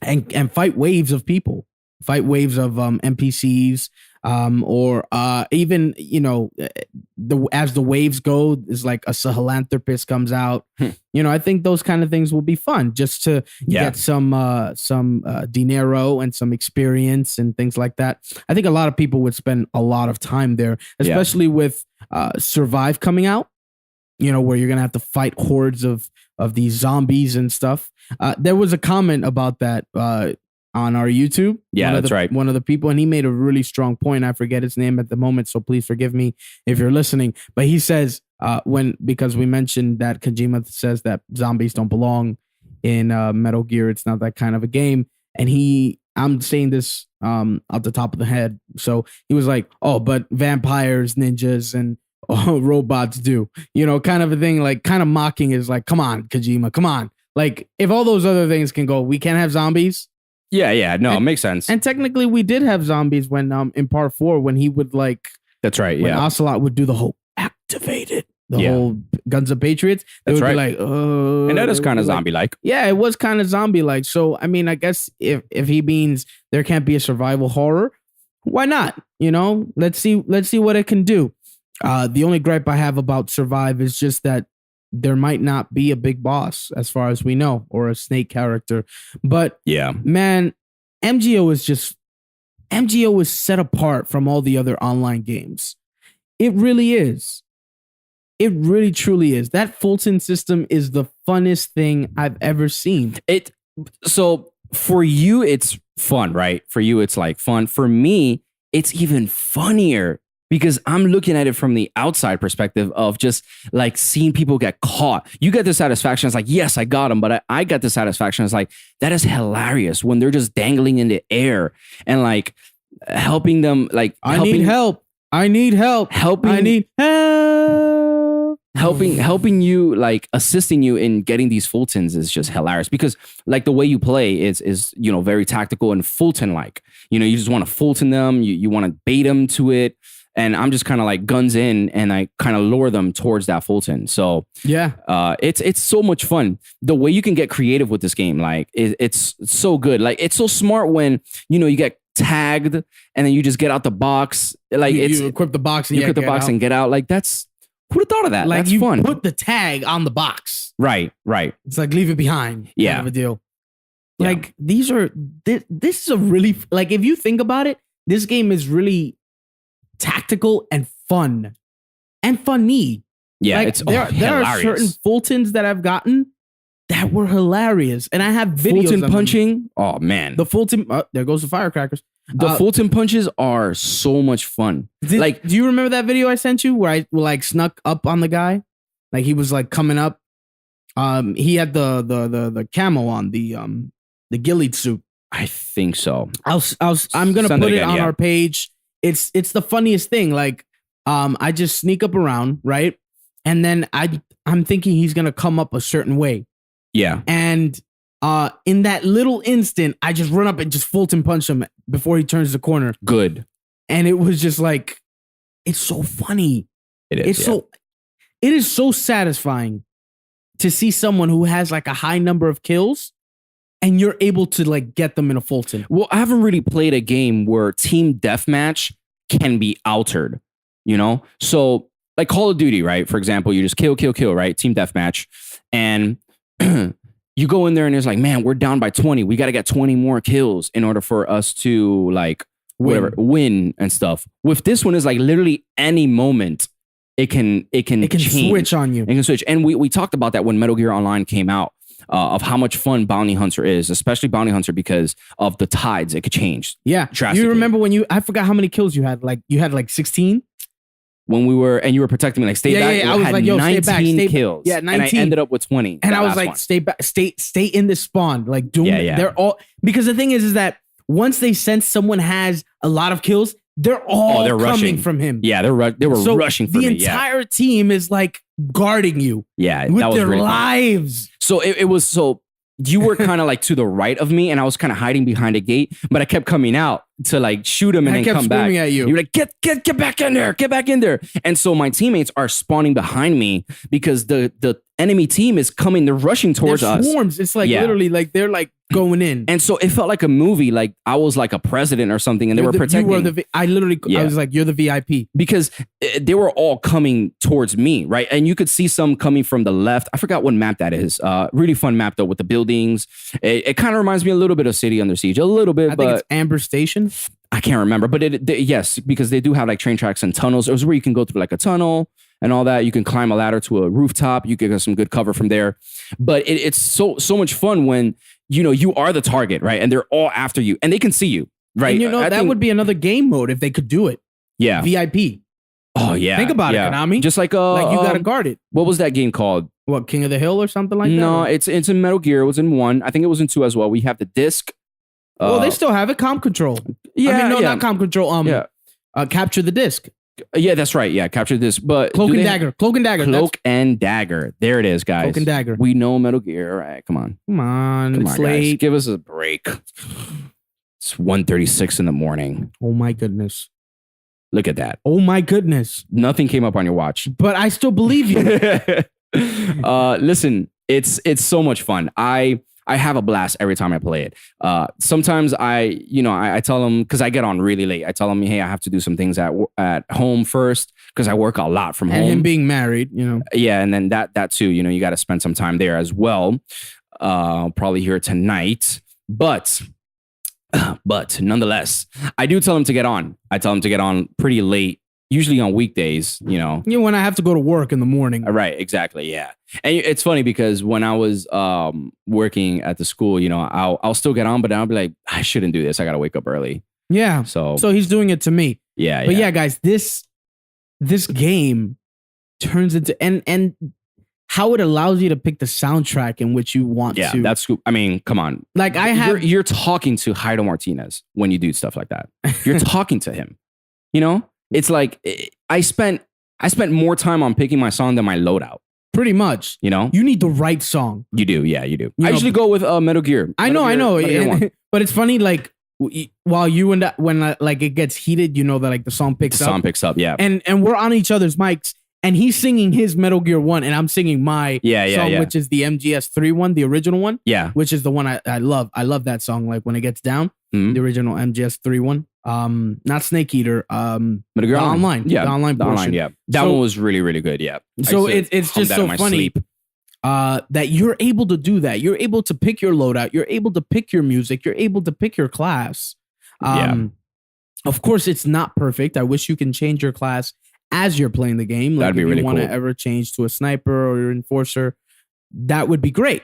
and fight waves of people, fight waves of NPCs, or even as the waves go, is like a Sahelanthropus comes out. I think those kind of things will be fun just to get some dinero and some experience and things like that. I think a lot of people would spend a lot of time there, especially with Survive coming out. Where you're gonna have to fight hordes of these zombies and stuff. There was a comment about that on our YouTube. Yeah, that's right. One of the people, and he made a really strong point. I forget his name at the moment, so please forgive me if you're listening. But he says because we mentioned that Kojima says that zombies don't belong in Metal Gear. It's not that kind of a game. And I'm saying this off the top of the head. So he was like, "Oh, but vampires, ninjas, and robots do," kind of a thing, like kind of mocking is like, come on, Kojima, come on. Like, if all those other things can go, we can't have zombies. Yeah. No, it makes sense. And technically we did have zombies when in part 4, when he would like, that's right. When Ocelot would do the whole activated, the whole Guns of Patriots. They would be like, oh, and that is kind of zombie like. Yeah, it was kind of zombie like. So I mean, I guess if he means there can't be a survival horror, why not? Let's see what it can do. The only gripe I have about Survive is just that there might not be a big boss as far as we know, or a snake character. But man, MGO is set apart from all the other online games. It really is. It really truly is. That Fulton system is the funnest thing I've ever seen. So for you, it's fun, right? For you, it's like fun. For me, it's even funnier, because I'm looking at it from the outside perspective of just like seeing people get caught. You get the satisfaction. It's like, yes, I got them. But I got the satisfaction. It's like, that is hilarious when they're just dangling in the air and like helping them. Like, I need help. Helping you, like assisting you in getting these Fultons is just hilarious, because like the way you play is very tactical and Fulton like. You just want to Fulton them. You want to bait them to it. And I'm just kind of like guns in, and I kind of lure them towards that Fulton. So it's so much fun. The way you can get creative with this game, like it's so good. Like, it's so smart when you get tagged and then you just get out the box. Like, you equip the box and you equip the box and get out. Like, that's, who'd have thought of that? Like, that's you fun. Put the tag on the box. Right. It's like, leave it behind. Yeah. Kind of a deal. Like, this is a really, like, if you think about it, this game is really tactical and fun and funny. Yeah, like, it's there are certain Fultons that I've gotten that were hilarious, and I have videos. Fulton of punching. Them. Oh man, the Fulton. There goes the firecrackers. The Fulton punches are so much fun. Do you remember that video I sent you where I like snuck up on the guy? Like, he was like coming up. He had the camo on, the ghillie suit. I think so. I'm gonna put it on our page. It's the funniest thing. Like, I just sneak up around, right? And then I'm thinking he's gonna come up a certain way. Yeah. And in that little instant, I just run up and just Fulton punch him before he turns the corner. Good. And it was just like, it's so funny. It is. It is so satisfying to see someone who has like a high number of kills and you're able to like get them in a Fulton. Well, I haven't really played a game where team deathmatch can be altered, So like Call of Duty, right? For example, you just kill, right? Team deathmatch. And you go in there and it's like, man, we're down by 20. We got to get 20 more kills in order for us to like win and stuff. With this one, is like literally any moment it can change. Switch on you. It can switch. And we talked about that when Metal Gear Online came out, of how much fun Bounty Hunter is, especially Bounty Hunter, because of the tides. It could change. Yeah. You remember when I forgot how many kills you had? Like, you had like 16? When you were protecting me, like, stay back. Yeah. I was like, yo, 19 stay back. kills. Yeah, 19. And I ended up with 20. And I was like, stay back, stay in this spawn. Like, doom. Yeah. They're all, because the thing is that once they sense someone has a lot of kills, they're all coming rushing from him. Yeah, they were rushing for me. The entire team is like guarding you. Yeah, with that was their really lives. Fun. So it was so you were kind of like to the right of me, and I was kind of hiding behind a gate, but I kept coming out to like shoot him and I then kept come back. screaming at you. You're like, get back in there, get back in there. And so my teammates are spawning behind me because the enemy team is coming, they're rushing towards They're us. swarms. It's like Yeah. literally like they're like going in. And so it felt like a movie, like I was like a president or something, and they were protecting. I Yeah. was like, you're the VIP. Because they were all coming towards me, right? And you could see some coming from the left. I forgot what map that is. Really fun map though, with the buildings. It kind of reminds me a little bit of City Under Siege, a little bit, I but think it's Amber Station. I can't remember. But yes, because they do have like train tracks and tunnels. It was where you can go through like a tunnel and all that. You can climb a ladder to a rooftop. You can get some good cover from there. But it's so much fun when you are the target, right? And they're all after you, and they can see you, right? And that would be another game mode if they could do it. Yeah. VIP. Oh yeah. Think about it, Konami. Just like you gotta guard it. What was that game called? What, King of the Hill or something like that? No, it's in Metal Gear. It was in 1. I think it was in 2 as well. We have the disc. Well, they still have it. Comp Control. Yeah, I mean, no, yeah. not Comp Control. Capture the disc. Yeah, that's right. Yeah, capture this. But Cloak and Dagger. Cloak and Dagger. Cloak and Dagger. There it is, guys. Cloak and Dagger. We know Metal Gear. All right, come on. Come on. Come It's on, guys. late. Give us a break. It's 1:36 in the morning. Oh my goodness. Look at that. Oh my goodness. Nothing came up on your watch. But I still believe you. Listen, it's so much fun. I have a blast every time I play it. Sometimes I tell them, because I get on really late. I tell them, hey, I have to do some things at home first because I work a lot from home. And him being married, Yeah, and then that too. You got to spend some time there as well. Probably here tonight, but nonetheless, I do tell them to get on. I tell them to get on pretty late. Usually on weekdays, when I have to go to work in the morning. Right, exactly, yeah. And it's funny because when I was working at the school, I'll still get on, but I'll be like, I shouldn't do this. I gotta wake up early. Yeah. So he's doing it to me. Yeah. But yeah, guys, this game turns into and how it allows you to pick the soundtrack in which you want to. Yeah, that's cool. I mean, come on. Like you're talking to Heido Martinez when you do stuff like that. You're talking to him. It's like I spent more time on picking my song than my loadout. Pretty much. You need the right song. You do. Yeah, you do. I usually go with Metal Gear. I know. But it's funny, like while you and when like it gets heated, that like the song picks up. The song picks up, yeah. And we're on each other's mics, and he's singing his Metal Gear 1, and I'm singing my song, which is the MGS3 one, the original one. Yeah. Which is the one I love. I love that song. Like when it gets down, the original MGS3 one. Not Snake Eater. Metal Gear Online. Yeah. The online portion. Yeah. That one was really, really good. Yeah. So it's just so funny that you're able to do that. You're able to pick your loadout. You're able to pick your music. You're able to pick your class. Of course, it's not perfect. I wish you can change your class as you're playing the game. Like That'd be really cool. If you want to ever change to a sniper or your enforcer, that would be great.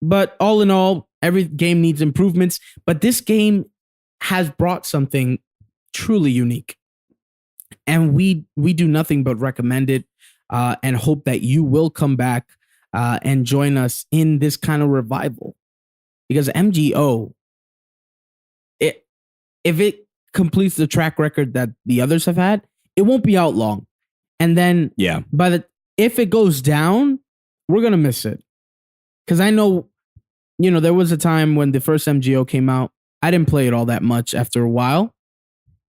But all in all, every game needs improvements. But this game has brought something truly unique. And we do nothing but recommend it and hope that you will come back and join us in this kind of revival. Because MGO, if it completes the track record that the others have had, it won't be out long. And then if it goes down, we're going to miss it. Because I know, there was a time when the first MGO came out, I didn't play it all that much after a while.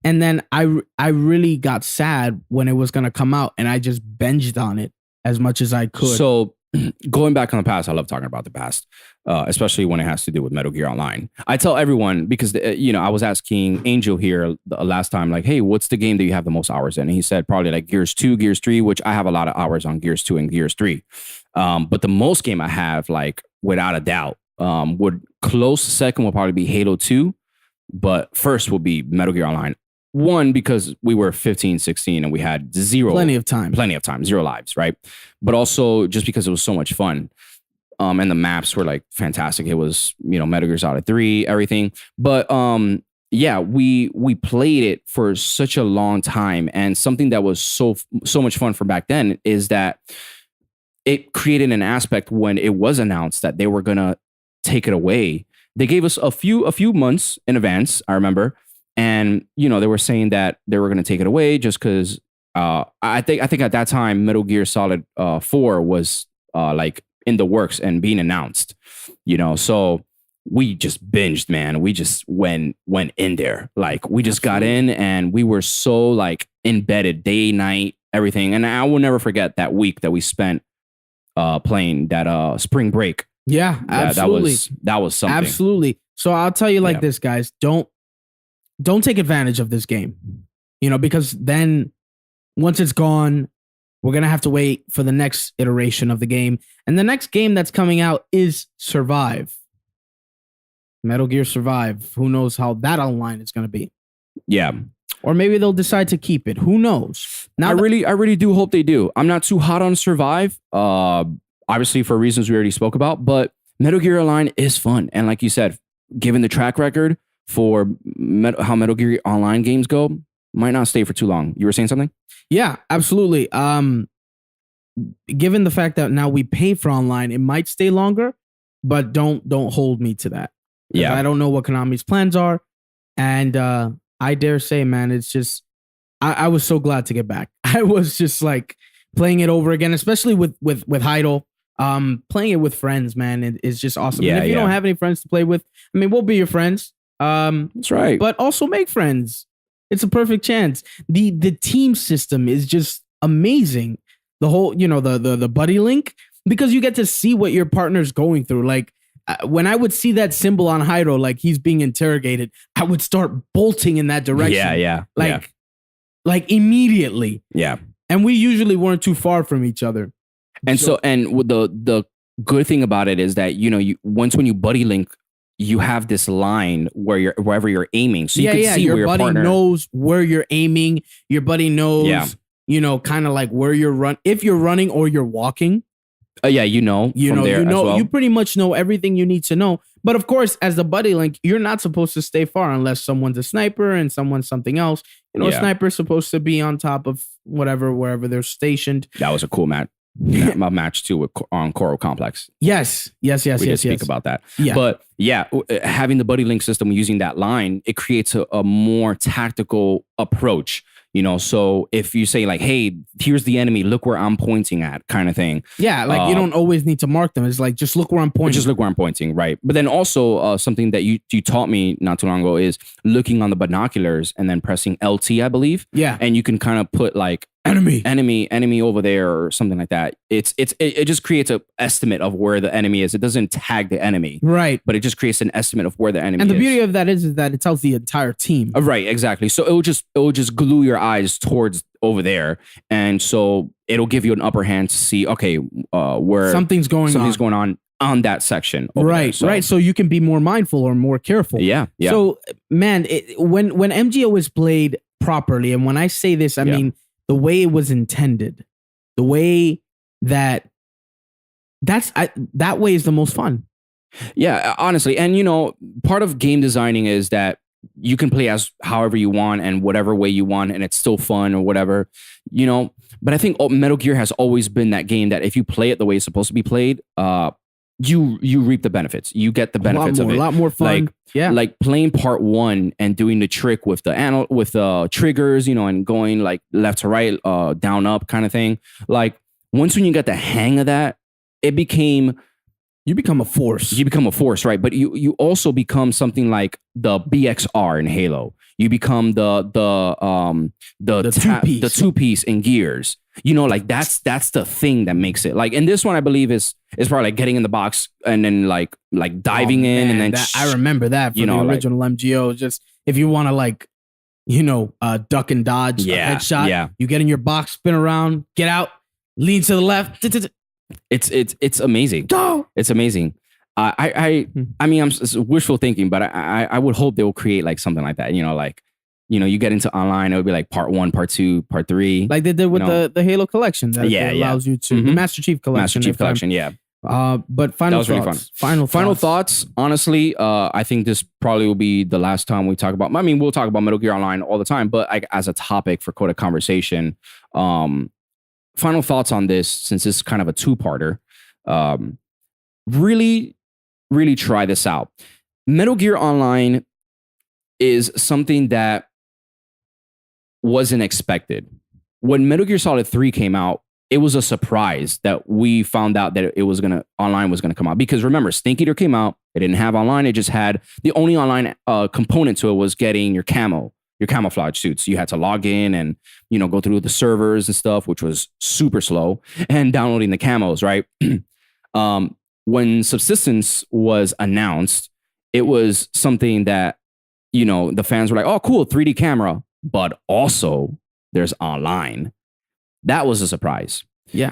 And then I really got sad when it was going to come out, and I just binged on it as much as I could. So going back on the past, I love talking about the past, especially when it has to do with Metal Gear Online. I tell everyone because, I was asking Angel here last time, like, hey, what's the game that you have the most hours in? And he said probably like Gears 2, Gears 3, which I have a lot of hours on Gears 2 and Gears 3. But the most game I have, like, without a doubt, would close second will probably be Halo 2. But first will be Metal Gear Online. One, because we were 15, 16 and we had plenty of time, 0 lives, right? But also just because it was so much fun. And the maps were like fantastic. It was, Metal Gear Solid 3, everything. But we played it for such a long time. And something that was so much fun for back then is that it created an aspect when it was announced that they were gonna take it away. They gave us a few months in advance, I remember. And, they were saying that they were going to take it away just because I think at that time, Metal Gear Solid 4 was like in the works and being announced, so we just binged, man. We just went in there. Like we just got in and we were so like embedded day, night, everything. And I will never forget that week that we spent playing that spring break. Yeah, absolutely. That was something. Absolutely. So I'll tell you like this, guys. Don't take advantage of this game. Because then once it's gone, we're going to have to wait for the next iteration of the game. And the next game that's coming out is Survive. Metal Gear Survive. Who knows how that online is going to be? Yeah. Or maybe they'll decide to keep it. Who knows? Now, I really do hope they do. I'm not too hot on Survive, obviously for reasons we already spoke about, but Metal Gear Online is fun. And like you said, given the track record for how Metal Gear Online games go, might not stay for too long. You were saying something? Yeah, absolutely. Given the fact that now we pay for online, it might stay longer, but don't hold me to that. Yeah, I don't know what Konami's plans are, and I dare say, man, it's just I was so glad to get back. I was just like playing it over again, especially with Heidel. Playing it with friends, man, it is just awesome. Yeah, and if you don't have any friends to play with, I mean, we'll be your friends. That's right. But also make friends. It's a perfect chance. The team system is just amazing. The whole, the buddy link, because you get to see what your partner's going through. Like when I would see that symbol on Hyro, like he's being interrogated, I would start bolting in that direction. Yeah. Like immediately. Yeah. And we usually weren't too far from each other. And so the good thing about it is that, once when you buddy link, you have this line where wherever you're aiming. So you can see where your buddy partner knows where you're aiming. Your buddy knows, kind of like where you're if you're running or you're walking. You pretty much know everything you need to know. But of course, as the buddy link, you're not supposed to stay far unless someone's a sniper and someone's something else. A sniper's supposed to be on top of wherever they're stationed. That was a cool match. My match too on Coral Complex. Yes. We did speak about that. Yeah. But having the buddy link system using that line, it creates a more tactical approach. So if you say like, hey, here's the enemy, look where I'm pointing at, kind of thing. Yeah, like you don't always need to mark them. It's like, just look where I'm pointing. Just look where I'm pointing, right? But then also something that you taught me not too long ago is looking on the binoculars and then pressing LT, I believe. Yeah. And you can kind of put like enemy over there or something like that. It just creates an estimate of where the enemy is. It doesn't tag the enemy, right? But it just creates an estimate of where the enemy is. And the beauty of that is that it tells the entire team. Right, exactly. So it will just glue your eyes towards over there, and so it'll give you an upper hand to see, okay, where something's going on that section. Right. So you can be more mindful or more careful. Yeah. So when MGO is played properly, and when I say this, I mean the way it was intended, the way that way is the most fun. Yeah, honestly. And, part of game designing is that you can play as however you want and whatever way you want, and it's still fun or whatever, but I think Metal Gear has always been that game that if you play it the way it's supposed to be played, you reap the benefits. You get the benefits of it. A lot more fun. Like playing part 1 and doing the trick with the triggers, and going like left to right, down up kind of thing. Like once when you got the hang of that, you become a force, right? But you also become something like the BXR in Halo. You become the two-piece in Gears. Like that's the thing that makes it. Like in this one, I believe is probably like getting in the box and then like diving in, and then I remember that from the original MGO. Just if you want to duck and dodge a headshot, you get in your box, spin around, get out, lean to the left. It's amazing. It's amazing. I mean, it's wishful thinking, but I would hope they will create like something like that. You get into online, it would be like part 1, part 2, part 3, like they did with the Halo collection. That allows you to the Master Chief collection. Yeah. But final thoughts. Really fun. Final thoughts. Honestly, I think this probably will be the last time we talk about. I mean, we'll talk about Metal Gear Online all the time, but as a topic for Coda Conversation, final thoughts on this, since it's kind of a 2-parter. Really, really try this out. Metal Gear Online is something that wasn't expected. When Metal Gear Solid 3 came out, it was a surprise that we found out that it was online was gonna come out, because remember, Snake Eater came out, it didn't have online, it just had the only online component to it was getting your camouflage suits. You had to log in and go through the servers and stuff, which was super slow, and downloading the camos, right? When Subsistence was announced, it was something that the fans were like, oh cool, 3D camera, but also there's online. That was a surprise. Yeah.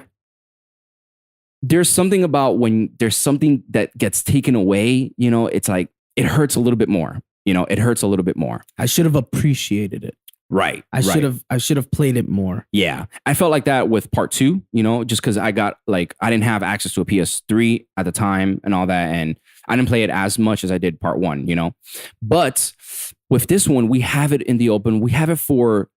There's something about when there's something that gets taken away, it's like it hurts a little bit more. It hurts a little bit more. I should have appreciated it. Right. I should have played it more. Yeah. I felt like that with part 2, just because I didn't have access to a PS3 at the time and all that. And I didn't play it as much as I did part 1, But with this one, we have it in the open. We have it for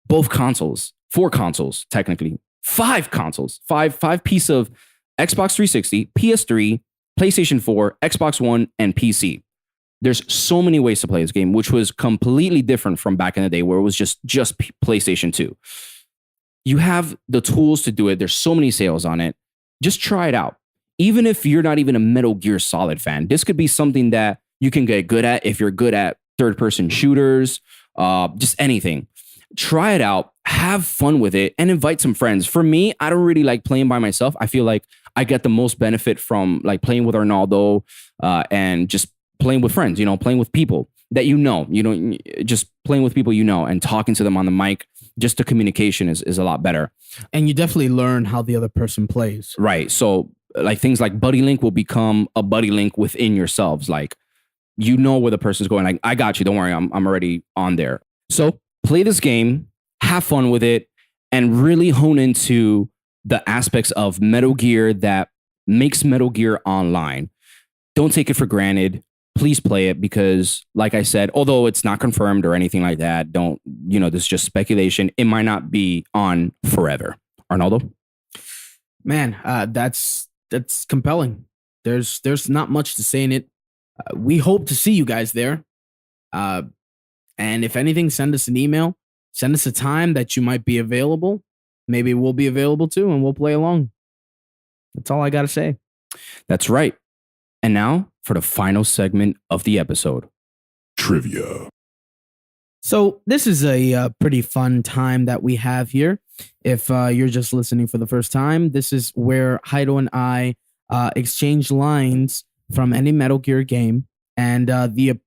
both consoles. 4 consoles, technically. 5 consoles. 5 piece of Xbox 360, PS3, PlayStation 4, Xbox One, and PC. There's so many ways to play this game, which was completely different from back in the day where it was just PlayStation 2. You have the tools to do it. There's so many sales on it. Just try it out. Even if you're not even a Metal Gear Solid fan, this could be something that you can get good at if you're good at third-person shooters, just anything. Try it out, have fun with it, and invite some friends. For me, I don't really like playing by myself. I feel like I get the most benefit from like playing with Arnaldo and just playing with friends, playing with people that just playing with people and talking to them on the mic. Just the communication is a lot better. And you definitely learn how the other person plays. Right. So like things like Buddy Link will become a Buddy Link within yourselves. Like, where the person's going. Like, I got you. Don't worry. I'm already on there. So play this game, have fun with it, and really hone into the aspects of Metal Gear that makes Metal Gear Online. Don't take it for granted. Please play it because, like I said, although it's not confirmed or anything like that, this is just speculation. It might not be on forever. Arnaldo? Man, that's compelling. There's not much to say in it. We hope to see you guys there. And if anything, send us an email. Send us a time that you might be available. Maybe we'll be available too, and we'll play along. That's all I got to say. That's right. And now for the final segment of the episode. Trivia. So this is a pretty fun time that we have here. If you're just listening for the first time, this is where Heido and I exchange lines from any Metal Gear game, and the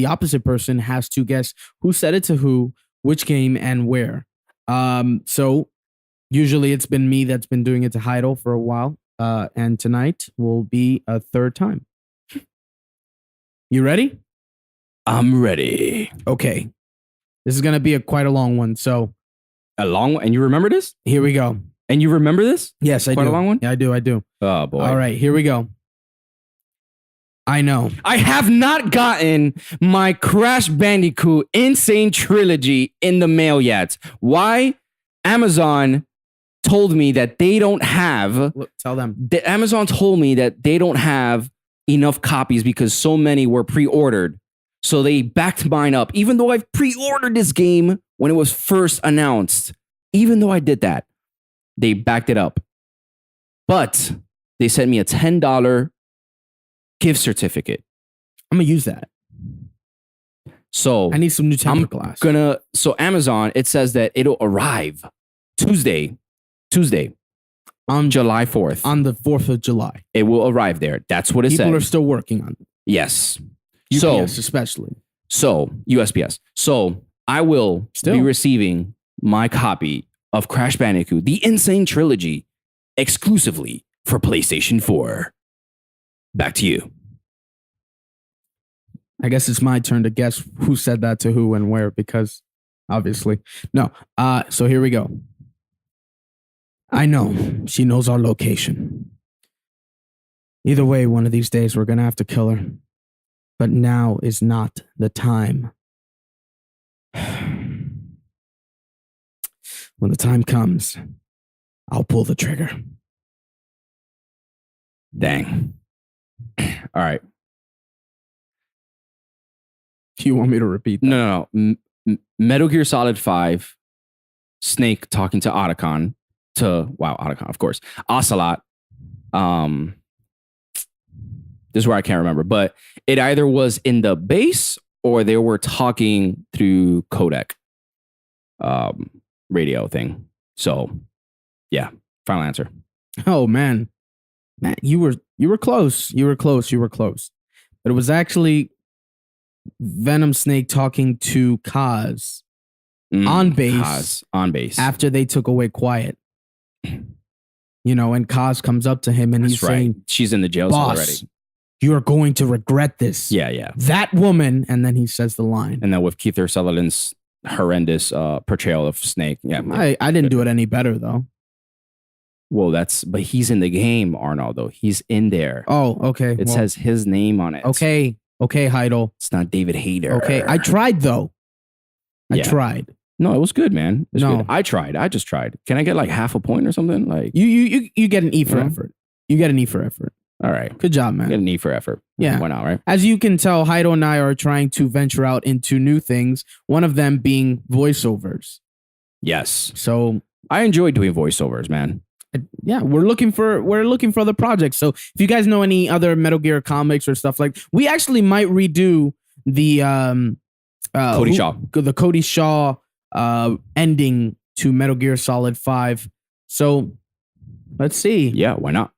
opposite person has to guess who said it to who, which game, and where. So usually it's been me that's been doing it to Heido for a while, and tonight will be a third time. You ready? I'm ready. Okay. This is going to be quite a long one, so. A long one? And you remember this? Here we go. And you remember this? Yes, I do. Quite a long one? Yeah, I do. Oh, boy. All right, here we go. I know. I have not gotten my Crash Bandicoot Insane Trilogy in the mail yet. Why? Amazon told me that they don't have... Look, tell them. Amazon told me that they don't have enough copies because so many were pre-ordered. So they backed mine up, even though I've pre-ordered this game when it was first announced. Even though I did that, they backed it up. But they sent me a $10 gift certificate. I'm going to use that. So I need some new tempered glass. So Amazon, it says that it'll arrive Tuesday, on July 4th. On the 4th of July. It will arrive there. That's what it says. People are still working on it. Yes. UPS especially. So, USPS. So, I will be receiving my copy of Crash Bandicoot, the Insane Trilogy, exclusively for PlayStation 4. Back to you. I guess it's my turn to guess who said that to who and where, because obviously. No. So here we go. I know she knows our location. Either way, one of these days we're going to have to kill her. But now is not the time. When the time comes, I'll pull the trigger. Dang. All right. Do you want me to repeat that? No. Metal Gear Solid 5, Snake talking to Otacon. of course, Ocelot. This is where I can't remember, but it either was in the base or they were talking through codec radio thing. So yeah, final answer. Oh man, you were close. You were close. But it was actually Venom Snake talking to Kaz on base after they took away Quiet. You know, and Kaz comes up to him and he's saying, she's in the jail cell already. You are going to regret this. Yeah. That woman. And then he says the line. And then with Kiefer Sutherland's horrendous portrayal of Snake. Yeah. I didn't do it any better though. Well, but he's in the game, Arnaldo. He's in there. Oh, okay. It says his name on it. Okay, Heidel. It's not David Hayter. Okay, I tried though. I tried. No, it was good, man. It was No. good. I tried. I just tried. Can I get like half a point or something? Like You get an E for effort. You get an E for effort. All right. Good job, man. Get an E for effort. Yeah. Why not, right? As you can tell, Heido and I are trying to venture out into new things. One of them being voiceovers. Yes. So I enjoy doing voiceovers, man. yeah, we're looking for other projects. So if you guys know any other Metal Gear comics or stuff like, we actually might redo the Cody Shaw ending to Metal Gear Solid 5. So let's see. Yeah, why not?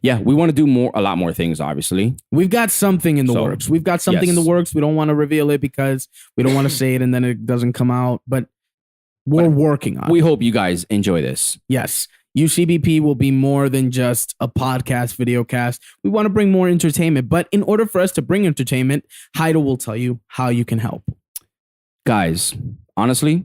We want to do a lot more things, obviously. We've got something in the works. We've got something in the works. We don't want to reveal it because we don't want to say it and then it doesn't come out, but we're working on it. We hope you guys enjoy this. Yes. U.C.B.P will be more than just a podcast, video cast. We want to bring more entertainment, but in order for us to bring entertainment, Heido will tell you how you can help. Guys, honestly,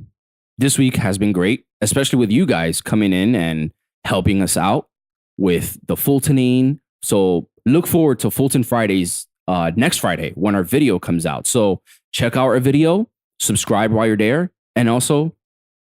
this week has been great, especially with you guys coming in and helping us out with the Fultoning. So look forward to Fulton Fridays next Friday when our video comes out. So check out our video, subscribe while you're there, and also,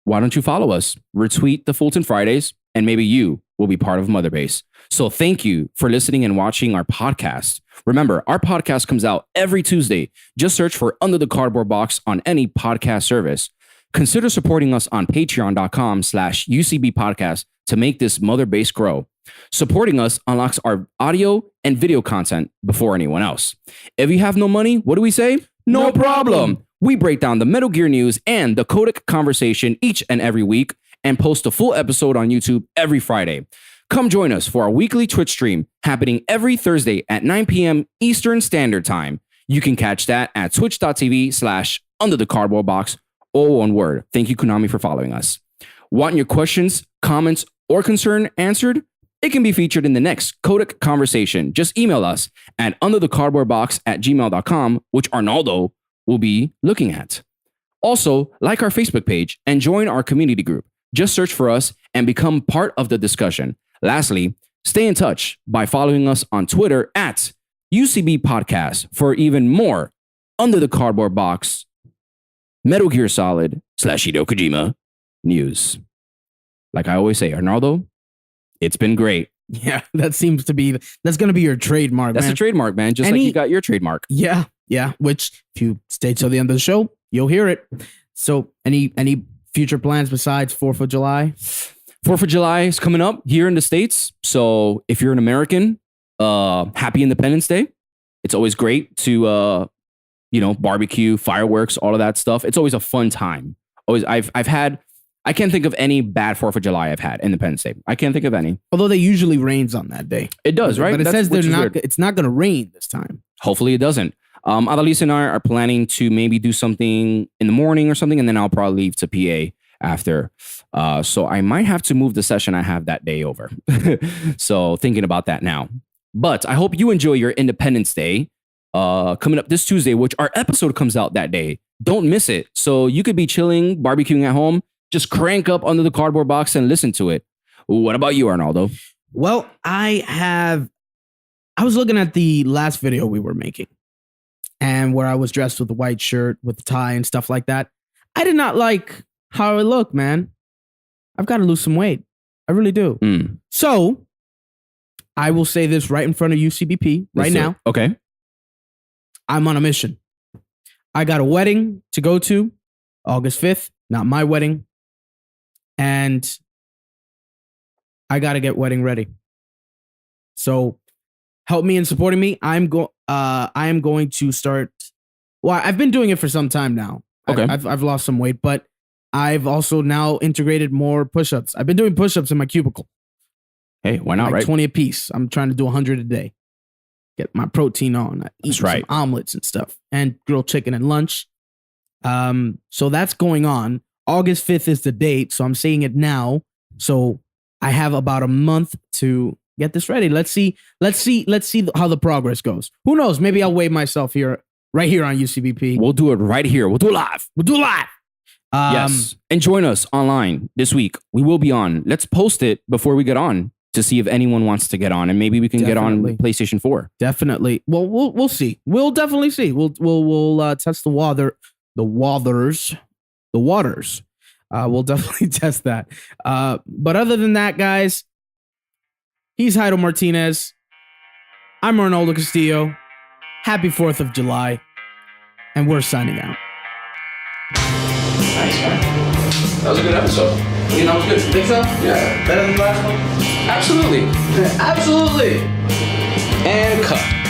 why don't you follow us? Retweet the Fulton Fridays, and maybe you will be part of Mother Base. So thank you for listening and watching our podcast. Remember, our podcast comes out every Tuesday. Just search for Under the Cardboard Box on any podcast service. Consider supporting us on patreon.com/UCB podcast to make this Mother Base grow. Supporting us unlocks our audio and video content before anyone else. If you have no money, what do we say? No problem. We break down the Metal Gear news and the Codec conversation each and every week and post a full episode on YouTube every Friday. Come join us for our weekly Twitch stream happening every Thursday at 9 p.m. Eastern Standard Time. You can catch that at twitch.tv/underthecardboardbox, all one word. Thank you, Konami, for following us. Want your questions, comments, or concern answered? It can be featured in the next Codec conversation. Just email us at underthecardboardbox@gmail.com, which Arnaldo will be looking at. Also, like our Facebook page and join our community group. Just search for us and become part of the discussion. Lastly, stay in touch by following us on Twitter at UCB Podcast for even more Under the Cardboard Box, Metal Gear Solid / Hideo Kojima news. Like I always say, Arnaldo, it's been great. Yeah, that's going to be your trademark. That's man. a trademark, man. Just like you got your trademark. Yeah. Which if you stay till the end of the show, you'll hear it. So any future plans besides 4th of July? 4th of July is coming up here in the States. So if you're an American, happy Independence Day. It's always great to, barbecue, fireworks, all of that stuff. It's always a fun time. I can't think of any bad 4th of July I've had, Independence Day. I can't think of any. Although they usually rains on that day. It does, right? But it says it's not going to rain this time. Hopefully it doesn't. Adalisa and I are planning to maybe do something in the morning or something, and then I'll probably leave to PA after. So I might have to move the session I have that day over. So thinking about that now. But I hope you enjoy your Independence Day coming up this Tuesday, which our episode comes out that day. Don't miss it. So you could be chilling, barbecuing at home. Just crank up Under the Cardboard Box and listen to it. What about you, Arnaldo? Well, I was looking at the last video we were making and where I was dressed with the white shirt, with the tie and stuff like that. I did not like how I look, man. I've got to lose some weight. I really do. So I will say this right in front of U.C.B.P. right now. Okay. I'm on a mission. I got a wedding to go to August 5th, not my wedding. And I got to get wedding ready. So help me in supporting me. I am going to start. Well, I've been doing it for some time now. Okay. I've lost some weight, but I've also now integrated more push-ups. I've been doing push-ups in my cubicle. Hey, why not, like right? 20 a piece. I'm trying to do 100 a day. Get my protein on. I eat some omelets and stuff, and grilled chicken and lunch. So that's going on. August 5th is the date, so I'm saying it now. So I have about a month to get this ready. Let's see how the progress goes. Who knows? Maybe I'll weigh myself right here on U.C.B.P. We'll do it right here. We'll do it live. Yes. And join us online this week. We will be on. Let's post it before we get on to see if anyone wants to get on, and maybe we can get on PlayStation 4. Definitely. Well, we'll see. We'll definitely see. We'll test the waters. We'll definitely test that. But other than that, guys, he's Heido Martinez. I'm Arnoldo Castillo. Happy 4th of July. And we're signing out. Nice, man. That was a good episode. That was good. Think so? Yeah. Better than the last one? Absolutely. Absolutely. And cut.